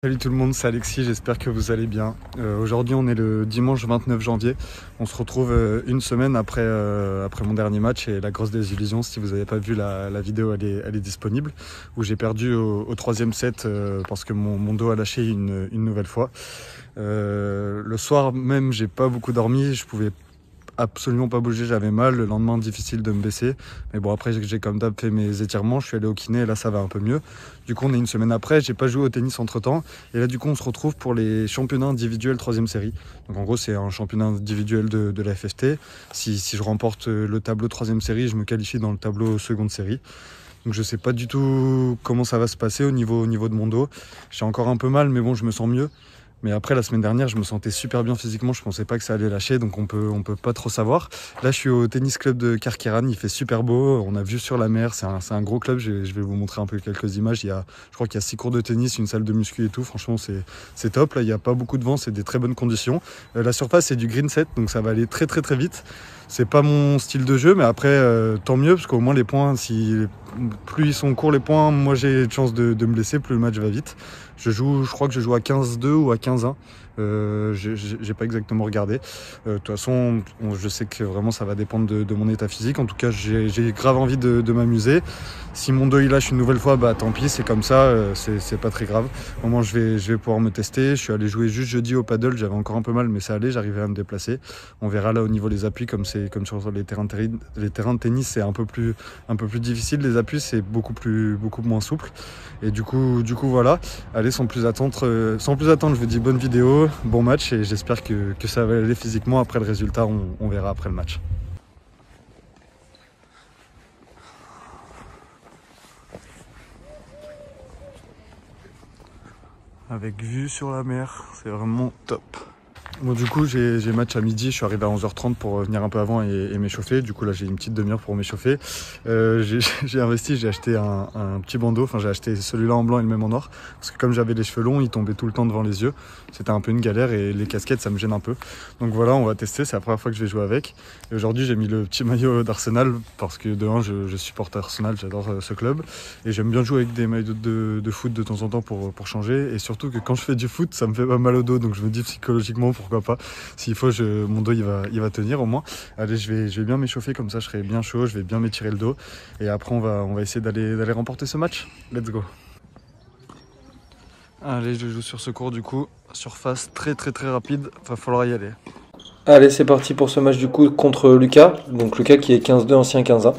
Salut tout le monde, c'est Alexis, j'espère que vous allez bien. Aujourd'hui on est le dimanche 29 janvier. On se retrouve une semaine après mon dernier match et la grosse désillusion. Si vous n'avez pas vu la vidéo, elle est disponible. Où j'ai perdu au troisième set parce que mon dos a lâché une nouvelle fois. Le soir même j'ai pas beaucoup dormi, je pouvais absolument pas bouger, j'avais mal. Le lendemain, difficile de me baisser. Mais bon, après, j'ai comme d'hab fait mes étirements. Je suis allé au kiné et là, ça va un peu mieux. Du coup, on est une semaine après. J'ai pas joué au tennis entre temps. Et là, du coup, on se retrouve pour les championnats individuels 3e série. Donc, en gros, c'est un championnat individuel de la FFT. Si je remporte le tableau 3e série, je me qualifie dans le tableau seconde série. Donc, je sais pas du tout comment ça va se passer au niveau de mon dos. J'ai encore un peu mal, mais bon, je me sens mieux. Mais après, la semaine dernière, je me sentais super bien physiquement. Je pensais pas que ça allait lâcher, donc on peut pas trop savoir. Là, je suis au tennis club de Carqueiranne. Il fait super beau. On a vue sur la mer. C'est un gros club. Je vais vous montrer un peu quelques images. Je crois qu'il y a 6 cours de tennis, une salle de muscu et tout. Franchement, c'est top. Là, il n'y a pas beaucoup de vent. C'est des très bonnes conditions. La surface, c'est du green set, donc ça va aller très très très vite. C'est pas mon style de jeu, mais après, tant mieux, parce qu'au moins les points, plus ils sont courts les points, moi j'ai de chance de me blesser, plus le match va vite. Je crois que je joue à 15-2 ou à 15-1. J'ai pas exactement regardé. De toute façon, je sais que vraiment ça va dépendre de mon état physique. En tout cas, j'ai grave envie de m'amuser. Si mon dos il lâche une nouvelle fois, bah tant pis, c'est comme ça, c'est pas très grave. Au moins, je vais pouvoir me tester. Je suis allé jouer juste jeudi au paddle, j'avais encore un peu mal, mais ça allait, j'arrivais à me déplacer. On verra là au niveau des appuis, comme sur les terrains de tennis, c'est un peu plus difficile. Les appuis, c'est beaucoup moins souple. Et du coup voilà. Allez, sans plus attendre, je vous dis bonne vidéo, bon match et j'espère que ça va aller physiquement. Après le résultat, on verra après le match. Avec vue sur la mer, c'est vraiment top. Bon, du coup, j'ai match à midi. Je suis arrivé à 11h30 pour venir un peu avant et m'échauffer. Du coup, là, j'ai une petite demi-heure pour m'échauffer. J'ai investi, j'ai acheté un petit bandeau. Enfin, j'ai acheté celui-là en blanc et le même en or. Parce que comme j'avais les cheveux longs, ils tombaient tout le temps devant les yeux. C'était un peu une galère et les casquettes, ça me gêne un peu. Donc voilà, on va tester. C'est la première fois que je vais jouer avec. Et aujourd'hui, j'ai mis le petit maillot d'Arsenal parce que de un, je supporte Arsenal. J'adore ce club. Et j'aime bien jouer avec des maillots de foot de temps en temps pour changer. Et surtout que quand je fais du foot, ça me fait pas mal au dos. Donc je me dis psychologiquement, pourquoi pas. S'il faut, mon dos il va tenir au moins. Allez, je vais bien m'échauffer, comme ça je serai bien chaud, je vais bien m'étirer le dos. Et après on va essayer d'aller remporter ce match. Let's go. Allez, je joue sur ce cours du coup. Surface très très très rapide, va falloir y aller. Allez, c'est parti pour ce match du coup contre Lucas. Donc Lucas qui est 15-2, ancien 15-1.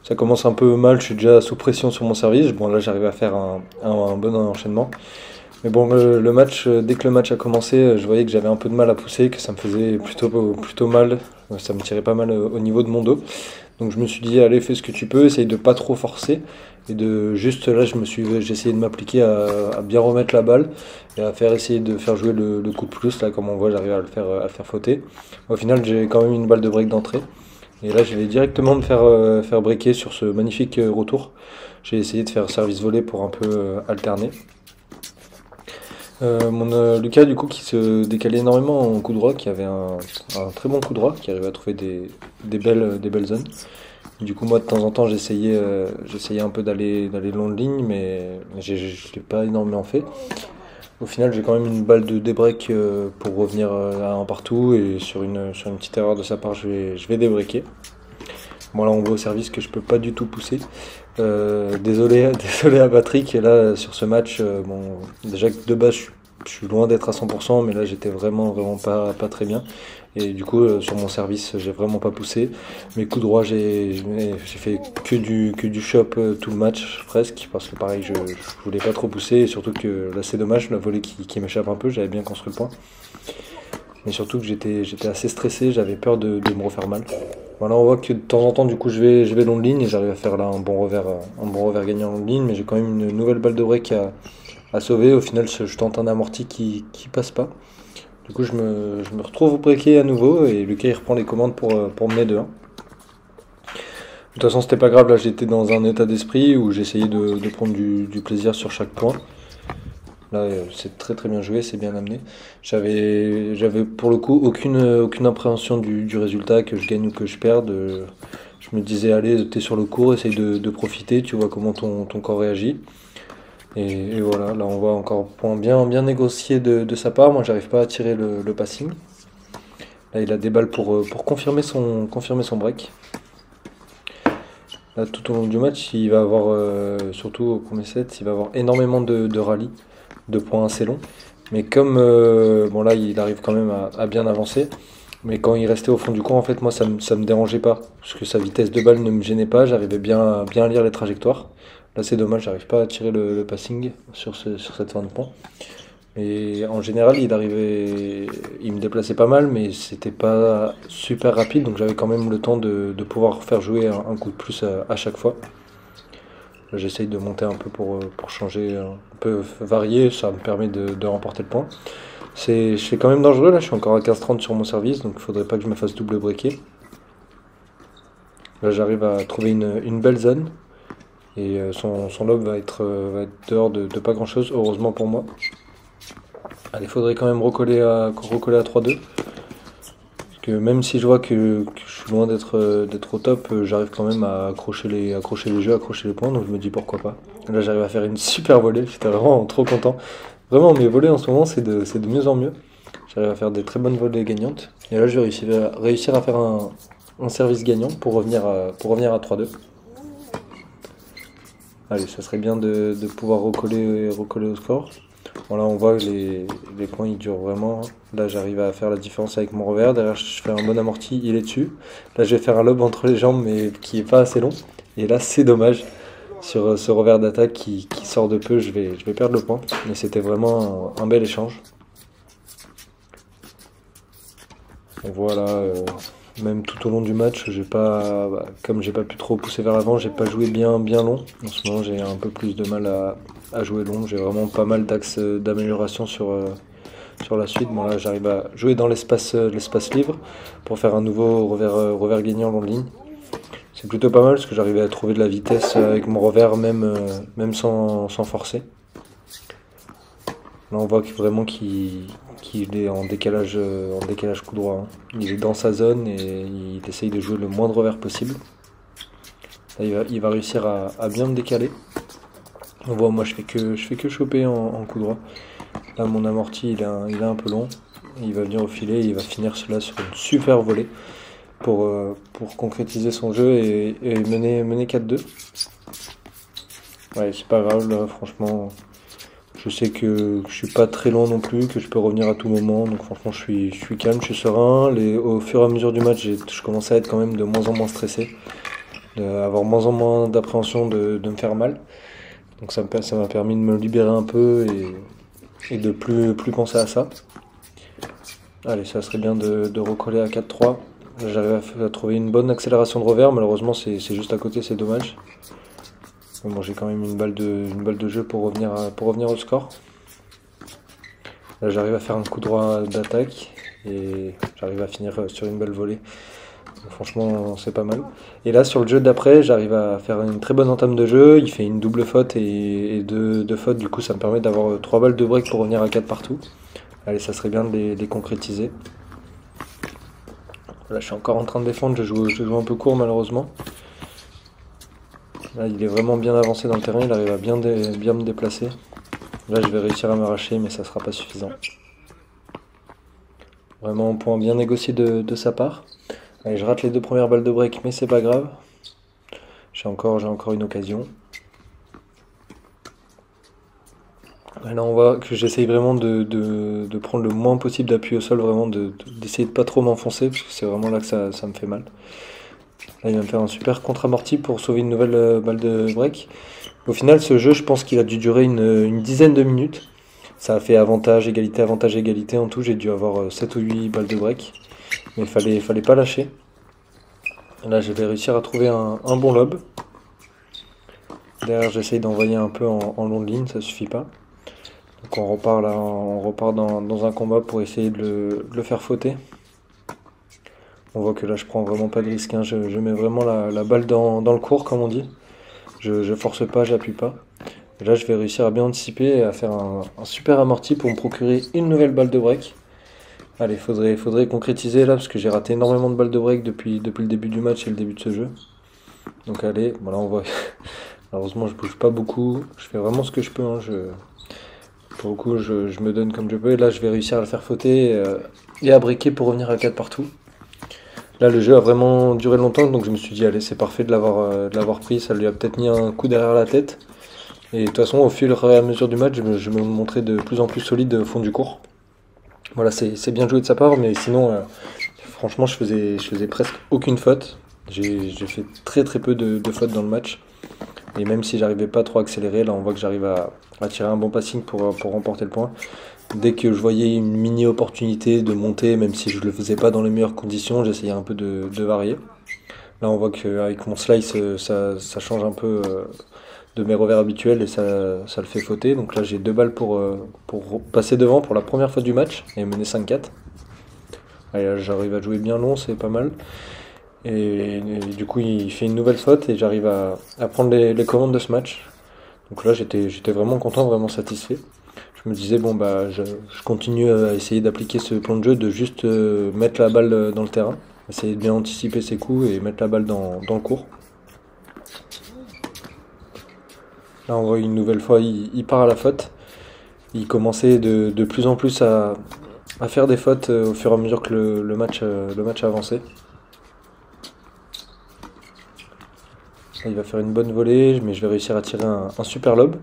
Ça commence un peu mal, je suis déjà sous pression sur mon service. Bon là j'arrive à faire un bon enchaînement. Mais bon, le match, dès que le match a commencé, je voyais que j'avais un peu de mal à pousser, que ça me faisait plutôt mal, ça me tirait pas mal au niveau de mon dos. Donc je me suis dit, allez, fais ce que tu peux, essaye de pas trop forcer. Et de juste là, j'ai essayé de m'appliquer à bien remettre la balle et à essayer de faire jouer le coup de plus. Là, comme on voit, j'arrive à le faire fauter. Au final, j'ai quand même une balle de break d'entrée. Et là, je vais directement me faire breaker sur ce magnifique retour. J'ai essayé de faire service volé pour un peu alterner. Lucas du coup qui se décalait énormément en coup droit, qui avait un très bon coup droit, qui arrivait à trouver des belles zones. Et du coup moi de temps en temps j'essayais un peu d'aller long de ligne, mais je l'ai pas énormément fait. Au final j'ai quand même une balle de débreak pour revenir à un partout, et sur une petite erreur de sa part je vais débreaker. Bon là on voit au service que je peux pas du tout pousser. Désolé à Patrick, et là sur ce match, bon, déjà que de base je suis loin d'être à 100%, mais là j'étais vraiment pas très bien. Et du coup sur mon service j'ai vraiment pas poussé. Mes coups droits j'ai fait que du shop tout le match presque, parce que pareil je voulais pas trop pousser, et surtout que là c'est dommage, la volée qui m'échappe un peu, j'avais bien construit le point. Mais surtout que j'étais assez stressé, j'avais peur de me refaire mal. Voilà, on voit que de temps en temps, du coup, je vais long de ligne et j'arrive à faire là un bon revers gagnant en ligne, mais j'ai quand même une nouvelle balle de break à sauver. Au final, je tente un amorti qui passe pas. Du coup, je me retrouve breaké à nouveau, et Lucas il reprend les commandes pour mener 2-1. De toute façon, c'était pas grave, là j'étais dans un état d'esprit où j'essayais de prendre du plaisir sur chaque point. Là, c'est très très bien joué, c'est bien amené. J'avais pour le coup aucune appréhension du résultat, que je gagne ou que je perde. Je me disais, allez, t'es sur le court, essaye de profiter, tu vois comment ton corps réagit. Et voilà, là on voit encore point bien négocié de sa part. Moi, j'arrive pas à tirer le passing. Là, il a des balles pour confirmer son break. Là, tout au long du match, il va avoir, surtout au premier set, il va avoir énormément de rallyes, de points assez longs. Mais comme, bon là, il arrive quand même à bien avancer. Mais quand il restait au fond du court, en fait, moi, ça me dérangeait pas. Parce que sa vitesse de balle ne me gênait pas, j'arrivais bien à lire les trajectoires. Là, c'est dommage, j'arrive pas à tirer le passing sur cette fin de point. Et en général, il me déplaçait pas mal, mais c'était pas super rapide, donc j'avais quand même le temps de pouvoir faire jouer un coup de plus à chaque fois. Là, j'essaye de monter un peu pour changer, un peu varier, ça me permet de remporter le point. Je suis quand même dangereux, là, je suis encore à 15-30 sur mon service, donc il faudrait pas que je me fasse double breaker. Là, j'arrive à trouver une belle zone, et son lob va être dehors de pas grand chose, heureusement pour moi. Allez, il faudrait quand même recoller à 3-2. Parce que même si je vois que je suis loin d'être au top, j'arrive quand même à accrocher les jeux, accrocher les points, donc je me dis pourquoi pas. Là, j'arrive à faire une super volée, j'étais vraiment trop content. Vraiment, mes volées en ce moment, c'est de mieux en mieux. J'arrive à faire des très bonnes volées gagnantes. Et là, je vais réussir à faire un service gagnant pour revenir à 3-2. Allez, ça serait bien de pouvoir recoller au score. Bon, là, on voit que les points ils durent vraiment. Là, j'arrive à faire la différence avec mon revers. Derrière, je fais un bon amorti, il est dessus. Là, je vais faire un lob entre les jambes, mais qui est pas assez long. Et là, c'est dommage. Sur ce revers d'attaque qui sort de peu, je vais perdre le point. Mais c'était vraiment un bel échange. On voit là, même tout au long du match, comme j'ai pas pu trop pousser vers l'avant, j'ai pas joué bien long. En ce moment, j'ai un peu plus de mal à jouer long. J'ai vraiment pas mal d'axes d'amélioration sur la suite. Bon là, j'arrive à jouer dans l'espace libre pour faire un nouveau revers gagnant long de ligne. C'est plutôt pas mal parce que j'arrivais à trouver de la vitesse avec mon revers même sans forcer. Là, on voit vraiment qu'il est en décalage coup droit, hein. Il est dans sa zone et il essaye de jouer le moins de revers possible. Là, il va réussir à bien me décaler. On voit, moi, je fais que choper en coup droit. Là, mon amorti, il est un peu long. Il va venir au filet et il va finir cela sur une super volée pour concrétiser son jeu et mener 4-2. Ouais, c'est pas grave, là, franchement. Je sais que je suis pas très loin non plus, que je peux revenir à tout moment. Donc franchement, je suis calme, je suis serein. Au fur et à mesure du match, je commençais à être quand même de moins en moins stressé, d'avoir moins en moins d'appréhension de me faire mal. Donc ça m'a permis de me libérer un peu et de plus penser à ça. Allez, ça serait bien de recoller à 4-3. J'arrive à trouver une bonne accélération de revers. Malheureusement, c'est juste à côté, c'est dommage. Bon, j'ai quand même une balle de jeu pour revenir au score. Là, j'arrive à faire un coup droit d'attaque et j'arrive à finir sur une belle volée. Donc, franchement, c'est pas mal. Et là, sur le jeu d'après, j'arrive à faire une très bonne entame de jeu. Il fait une double faute et deux fautes. Du coup, ça me permet d'avoir 3 balles de break pour revenir à 4 partout. Allez, ça serait bien de les concrétiser. Là, je suis encore en train de défendre. Je joue un peu court, malheureusement. Là, il est vraiment bien avancé dans le terrain, il arrive à bien me déplacer. Là, je vais réussir à m'arracher, mais ça sera pas suffisant. Vraiment un point bien négocié de sa part. Allez, je rate les 2 premières balles de break, mais c'est pas grave. J'ai encore une occasion. Là, on voit que j'essaye vraiment de prendre le moins possible d'appui au sol, vraiment d'essayer de pas trop m'enfoncer, parce que c'est vraiment là que ça me fait mal. Là, il va me faire un super contre-amorti pour sauver une nouvelle balle de break. Au final, ce jeu, je pense qu'il a dû durer une dizaine de minutes. Ça a fait avantage, égalité. En tout, j'ai dû avoir 7 ou 8 balles de break. Mais il fallait pas lâcher. Là, je vais réussir à trouver un bon lob. Derrière, j'essaye d'envoyer un peu en long de ligne, ça suffit pas. Donc on repart dans un combat pour essayer de le faire fauter. On voit que là je prends vraiment pas de risque, hein. Je mets vraiment la balle dans le court comme on dit. Je force pas, j'appuie pas. Et là je vais réussir à bien anticiper et à faire un super amorti pour me procurer une nouvelle balle de break. Allez, faudrait concrétiser là parce que j'ai raté énormément de balles de break depuis le début du match et le début de ce jeu. Donc allez, voilà on voit Malheureusement, je bouge pas beaucoup. Je fais vraiment ce que je peux, hein. Pour le coup, je me donne comme je peux. Et là, je vais réussir à le faire fauter et à briquer pour revenir à 4 partout. Là, le jeu a vraiment duré longtemps, donc je me suis dit, allez, c'est parfait de l'avoir pris. Ça lui a peut-être mis un coup derrière la tête. Et de toute façon, au fur et à mesure du match, je me montrais de plus en plus solide au fond du court. Voilà, c'est bien joué de sa part, mais sinon, franchement, je faisais presque aucune faute. J'ai fait très très peu de fautes dans le match. Et même si j'arrivais pas trop à accélérer, là on voit que j'arrive à tirer un bon passing pour remporter le point. Dès que je voyais une mini opportunité de monter, même si je le faisais pas dans les meilleures conditions, j'essayais un peu de varier. Là on voit qu'avec mon slice, ça change un peu de mes revers habituels et ça le fait fauter. Donc là j'ai 2 balles pour passer devant pour la première fois du match et mener 5-4. Allez, là j'arrive à jouer bien long, c'est pas mal. Et du coup, il fait une nouvelle faute et j'arrive à prendre les commandes de ce match. Donc là, j'étais vraiment content, vraiment satisfait. Je me disais, bon, bah, je continue à essayer d'appliquer ce plan de jeu, de juste mettre la balle dans le terrain, essayer de bien anticiper ses coups et mettre la balle dans le court. Là, on voit une nouvelle fois, il part à la faute. Il commençait de plus en plus à faire des fautes au fur et à mesure que le match avançait. Il va faire une bonne volée, mais je vais réussir à tirer un super lob.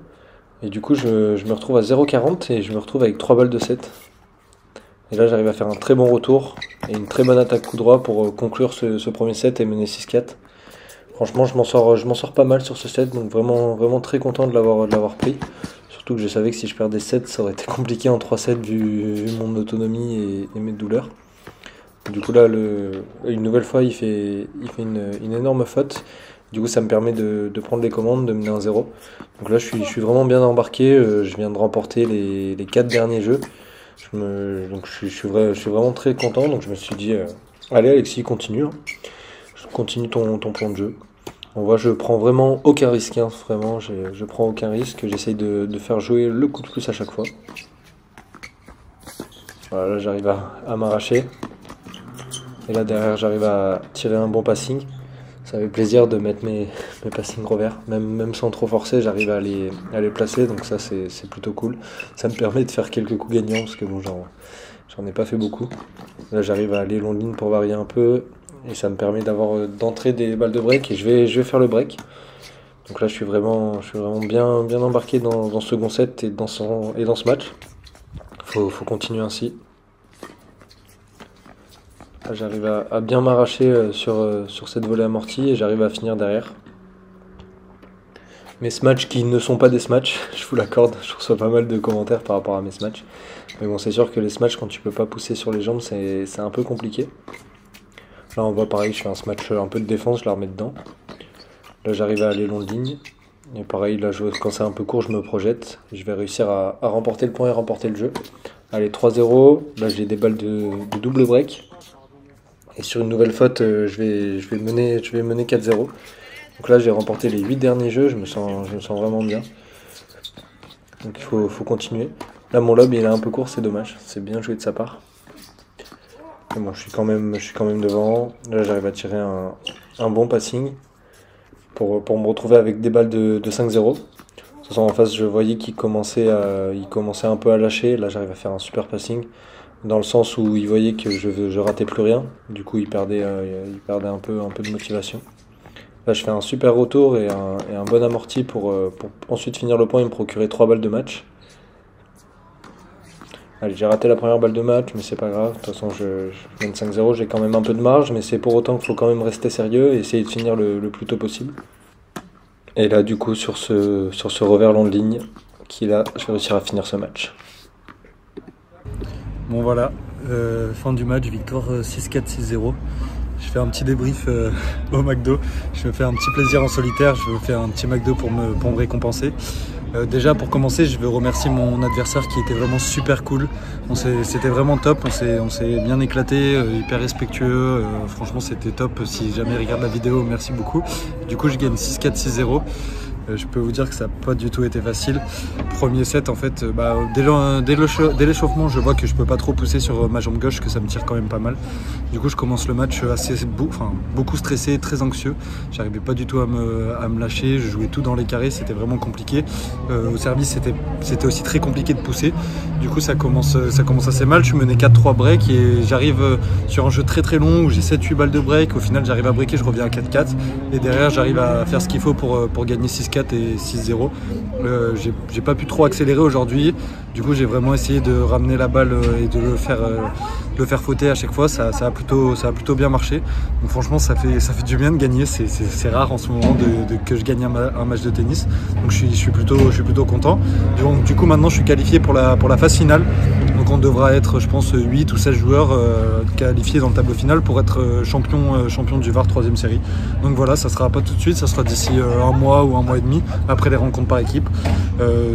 Et du coup, je me retrouve à 0,40 et je me retrouve avec 3 balles de 7. Et là, j'arrive à faire un très bon retour et une très bonne attaque coup droit pour conclure ce premier set et mener 6-4. Franchement, je m'en sors pas mal sur ce set, donc vraiment, vraiment très content de l'avoir pris. Surtout que je savais que si je perdais 7, ça aurait été compliqué en 3 sets vu mon autonomie et mes douleurs. Du coup, là, une nouvelle fois, il fait une énorme faute. Du coup, ça me permet de prendre les commandes, de mener un 0. Donc là, je suis vraiment bien embarqué. Je viens de remporter les 4 derniers jeux. Donc je suis vraiment très content. Donc je me suis dit, allez Alexis, continue, hein. Continue ton plan de jeu. On voit, je prends vraiment aucun risque, hein. Vraiment, je prends aucun risque. J'essaye de faire jouer le coup de plus à chaque fois. Voilà, là, j'arrive à m'arracher. Et là, derrière, j'arrive à tirer un bon passing. Ça fait plaisir de mettre mes passings revers, même sans trop forcer, j'arrive à les placer, donc ça c'est plutôt cool. Ça me permet de faire quelques coups gagnants, parce que bon, j'en ai pas fait beaucoup. Là j'arrive à aller long ligne pour varier un peu, et ça me permet d'entrer des balles de break, et je vais faire le break. Donc là je suis vraiment bien embarqué dans ce second set et dans ce match. Faut continuer ainsi. J'arrive à bien m'arracher sur cette volée amortie et j'arrive à finir derrière. Mes smatchs qui ne sont pas des smatchs, je vous l'accorde, je reçois pas mal de commentaires par rapport à mes smatchs. Mais bon, c'est sûr que les smatchs, quand tu peux pas pousser sur les jambes, c'est un peu compliqué. Là, on voit pareil, je fais un smatch un peu de défense, je la remets dedans. Là, j'arrive à aller long de ligne. Et pareil, là, quand c'est un peu court, je me projette. Je vais réussir à remporter le point et remporter le jeu. Allez, 3-0. Là, j'ai des balles de double break. Et sur une nouvelle faute, je vais mener 4-0. Donc là, j'ai remporté les 8 derniers jeux, je me sens vraiment bien. Donc il faut continuer. Là, mon lob, il est un peu court, c'est dommage. C'est bien joué de sa part. Mais bon, je suis quand même devant. Là, j'arrive à tirer un bon passing pour me retrouver avec des balles de 5-0. De toute façon, en face, je voyais qu'il commençait un peu à lâcher. Là, j'arrive à faire un super passing. Dans le sens où il voyait que je ratais plus rien, du coup il perdait un peu de motivation. Là je fais un super retour et un bon amorti pour ensuite finir le point et me procurer 3 balles de match. Allez, j'ai raté la première balle de match, mais c'est pas grave, de toute façon je mène 5-0, j'ai quand même un peu de marge, mais c'est pour autant qu'il faut quand même rester sérieux et essayer de finir le plus tôt possible. Et là du coup sur ce revers long de ligne, je vais réussir à finir ce match. Bon voilà, fin du match, victoire 6-4, 6-0. Je fais un petit débrief au McDo. Je me fais un petit plaisir en solitaire, je me fais un petit McDo pour me récompenser. Déjà pour commencer, je veux remercier mon adversaire qui était vraiment super cool. C'était vraiment top, on s'est bien éclaté, hyper respectueux. Franchement c'était top, si jamais il regarde la vidéo, merci beaucoup. Du coup je gagne 6-4, 6-0. Je peux vous dire que ça n'a pas du tout été facile. Premier set, en fait, dès l'échauffement, je vois que je peux pas trop pousser sur ma jambe gauche, que ça me tire quand même pas mal. Du coup, je commence le match beaucoup stressé, très anxieux. J'arrivais pas du tout à me lâcher. Je jouais tout dans les carrés, c'était vraiment compliqué. Au service, c'était aussi très compliqué de pousser. Du coup, ça commence assez mal. Je menais 4-3 break et j'arrive sur un jeu très très long où j'ai 7-8 balles de break. Au final, j'arrive à breaker, je reviens à 4-4. Et derrière, j'arrive à faire ce qu'il faut pour gagner 6-4 et 6-0. J'ai pas pu trop accélérer aujourd'hui. Du coup, j'ai vraiment essayé de ramener la balle et de le faire fauter à chaque fois. Ça a plutôt bien marché. Donc franchement, ça fait du bien de gagner. C'est rare en ce moment que je gagne un match de tennis. Donc je suis plutôt content. Donc, du coup, maintenant, je suis qualifié pour la phase finale. Donc on devra être, je pense, 8 ou 16 joueurs qualifiés dans le tableau final pour être champion du VAR 3e série. Donc voilà, ça sera pas tout de suite, ça sera d'ici un mois ou un mois et demi après les rencontres par équipe.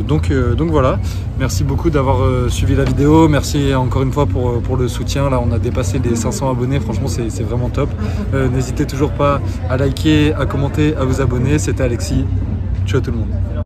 Donc voilà, merci beaucoup d'avoir suivi la vidéo. Merci encore une fois pour le soutien. Là, on a dépassé les 500 abonnés. Franchement, c'est vraiment top. N'hésitez toujours pas à liker, à commenter, à vous abonner. C'était Alexis. Ciao tout le monde.